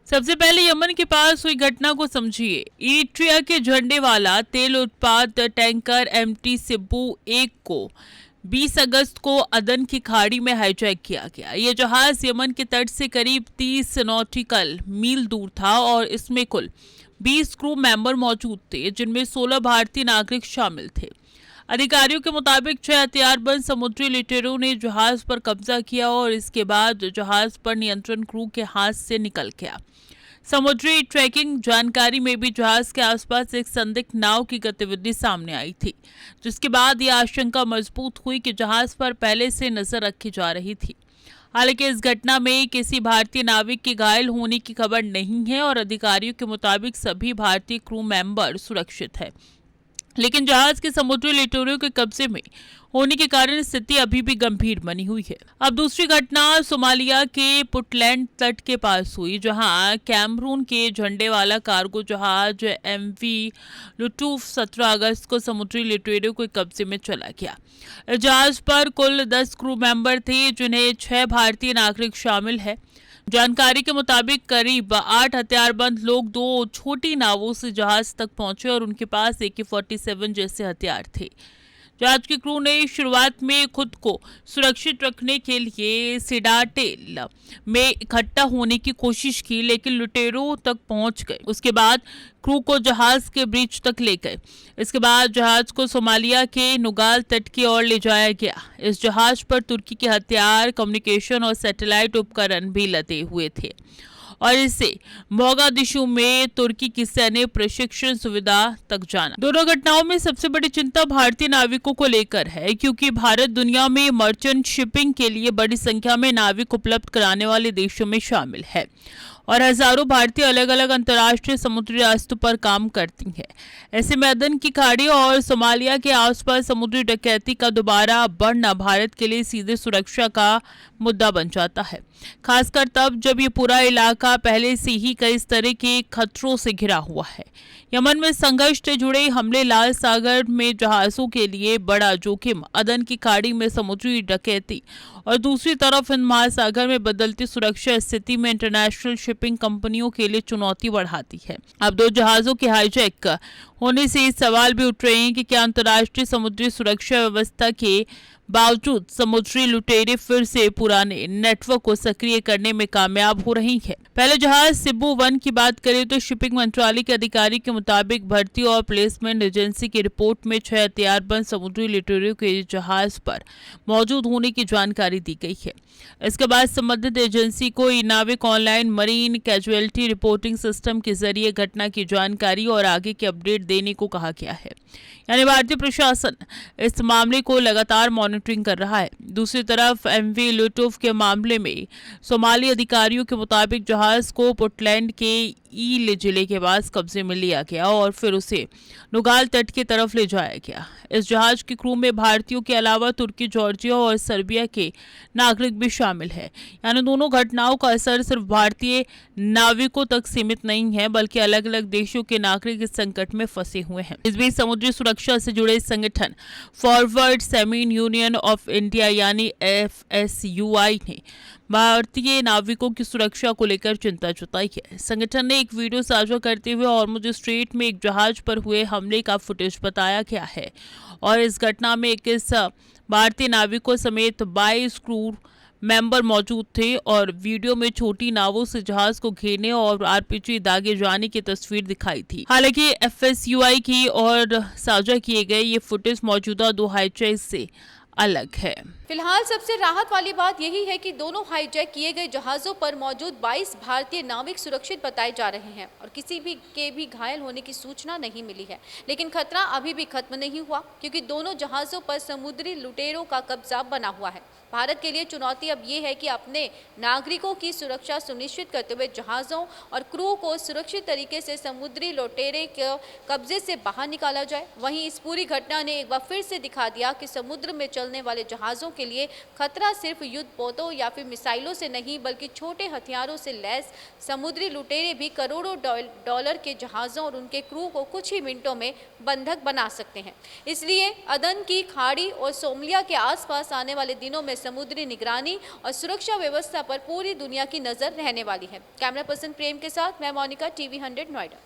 सबसे पहले यमन के पास हुई घटना को समझिए। इरिट्रिया के झंडे वाला तेल उत्पाद टैंकर एमटी सिब्बू 1 को 20 अगस्त को अदन की खाड़ी में हाईजैक किया गया। ये जहाज यमन के तट से करीब 30 नॉटिकल मील दूर था और इसमें कुल 20 क्रू मेंबर मौजूद थे, जिनमें 16 भारतीय नागरिक शामिल थे। अधिकारियों के मुताबिक 6 हथियारबंद समुद्री लुटेरों ने जहाज पर कब्जा किया और इसके बाद जहाज पर नियंत्रण क्रू के हाथ से निकल गया। समुद्री ट्रैकिंग जानकारी में भी जहाज के आसपास एक संदिग्ध नाव की गतिविधि सामने आई थी, जिसके बाद यह आशंका मजबूत हुई कि जहाज पर पहले से नजर रखी जा रही थी। हालांकि इस घटना में किसी भारतीय नाविक के घायल होने की खबर नहीं है और अधिकारियों के मुताबिक सभी भारतीय क्रू मेंबर सुरक्षित है, लेकिन जहाज के समुद्री लुटेरों के कब्जे में होने के कारण स्थिति अभी भी गंभीर बनी हुई है। अब दूसरी घटना सोमालिया के पुंटलैंड तट के पास हुई, जहां कैमरून के झंडे वाला कार्गो जहाज एमवी लुटूफ 17 अगस्त को समुद्री लुटेरों के कब्जे में चला गया। जहाज पर कुल 10 क्रू मेंबर थे, जिन्हें 6 भारतीय नागरिक शामिल है। जानकारी के मुताबिक करीब 8 हथियारबंद लोग 2 छोटी नावों से जहाज तक पहुंचे और उनके पास AK-47 जैसे हथियार थे। जहाज की क्रू ने शुरुआत में खुद को सुरक्षित रखने के लिए सिडाटेल में इकट्ठा होने की कोशिश की, लेकिन लुटेरों तक पहुंच गए। उसके बाद क्रू को जहाज के ब्रिज तक ले गए। इसके बाद जहाज को सोमालिया के नुगाल तट की ओर ले जाया गया। इस जहाज पर तुर्की के हथियार, कम्युनिकेशन और सैटेलाइट उपकरण भी लदे हुए थे और इससे मोगादिशु में तुर्की की सैन्य प्रशिक्षण सुविधा तक जाना। दोनों घटनाओं में सबसे बड़ी चिंता भारतीय नाविकों को लेकर है, क्योंकि भारत दुनिया में मर्चेंट शिपिंग के लिए बड़ी संख्या में नाविक उपलब्ध कराने वाले देशों में शामिल है और हजारों भारतीय अलग अलग अंतर्राष्ट्रीय समुद्री रास्तों पर काम करती हैं। ऐसे में अदन की खाड़ी और सोमालिया के आसपास समुद्री डकैती का दोबारा बढ़ना भारत के लिए सीधे सुरक्षा का मुद्दा बन जाता है, खासकर तब जब ये पूरा इलाका पहले से ही कई तरह के खतरों से घिरा हुआ है। यमन में संघर्ष से जुड़े हमले, लाल सागर में जहाजों के लिए बड़ा जोखिम, अदन की खाड़ी में समुद्री डकैती और दूसरी तरफ हिंद महासागर में बदलती सुरक्षा स्थिति में इंटरनेशनल शिपिंग कंपनियों के लिए चुनौती बढ़ाती है। अब 2 जहाजों के हाईजैक होने से सवाल भी उठ रहे हैं कि क्या अंतर्राष्ट्रीय समुद्री सुरक्षा व्यवस्था के बावजूद समुद्री लुटेरे फिर से पुराने नेटवर्क को सक्रिय करने में कामयाब हो रही है। पहले जहाज सिब्बू 1 की बात करें तो शिपिंग मंत्रालय के अधिकारी के मुताबिक भर्ती और प्लेसमेंट एजेंसी की रिपोर्ट में 6 हथियारबंद समुद्री लुटेरों के जहाज पर मौजूद होने की जानकारी दी गई है। इसके बाद संबंधित एजेंसी को नाविक online marine casualty reporting system के जरिए घटना की जानकारी और आगे के अपडेट देने को कहा गया है। यानी भारतीय प्रशासन इस मामले को लगातार मॉनिटरिंग कर रहा है। दूसरी तरफ एमवी लुटूफ के मामले में सोमाली अधिकारियों के मुताबिक जहाज को पुंटलैंड के ईल जिले के पास कब्जे में लिया गया और फिर उसे नुगाल तट की तरफ ले जाया गया। इस जहाज की क्रू में भारतीयों के अलावा तुर्की, जॉर्जिया और सर्बिया के नागरिक भी शामिल है। यानी दोनों घटनाओं का असर सिर्फ भारतीय नाविकों तक सीमित नहीं है, बल्कि अलग अलग देशों के नागरिक इस संकट में फंसे हुए हैं। इस बीच समुद्री सुरक्षा से जुड़े संगठन फॉरवर्ड सेमीन यूनियन ऑफ इंडिया यानी FSUI ने भारतीय नाविकों की सुरक्षा को लेकर चिंता जताई है। संगठन ने एक वीडियो साझा करते हुए हॉर्मुज स्ट्रेट में एक जहाज पर हुए हमले का फुटेज बताया गया है और इस घटना में 21 भारतीय नाविकों समेत 22 क्रू मेंबर मौजूद थे और वीडियो में छोटी नावों से जहाज को घेरने और आरपीजी दागे जाने की तस्वीर दिखाई थी। हालांकि FSUI की और साझा किए गए ये फुटेज मौजूदा 2 हाईजैक से अलग है। फिलहाल सबसे राहत वाली बात यही है कि दोनों हाईजैक किए गए जहाजों पर मौजूद 22 भारतीय नाविक सुरक्षित बताए जा रहे हैं और किसी भी घायल होने की सूचना नहीं मिली है। लेकिन खतरा अभी भी खत्म नहीं हुआ, क्योंकि दोनों जहाजों पर समुद्री लुटेरों का कब्जा बना हुआ है। भारत के लिए चुनौती अब ये है कि अपने नागरिकों की सुरक्षा सुनिश्चित करते हुए जहाज़ों और क्रू को सुरक्षित तरीके से समुद्री लुटेरे के कब्जे से बाहर निकाला जाए। वहीं इस पूरी घटना ने एक बार फिर से दिखा दिया कि समुद्र में चलने वाले जहाज़ों के के लिए खतरा सिर्फ युद्ध पोतों या फिर मिसाइलों से नहीं बल्कि छोटे हथियारों से लैस समुद्री लुटेरे भी करोड़ों डॉलर के जहाज़ों और उनके क्रू को कुछ ही मिनटों में बंधक बना सकते हैं। इसलिए अदन की खाड़ी और सोमालिया के आसपास आने वाले दिनों में समुद्री निगरानी और सुरक्षा व्यवस्था पर पूरी दुनिया की नज़र रहने वाली है। कैमरा पर्सन प्रेम के साथ मैं मोनिका, TV 100 नोएडा।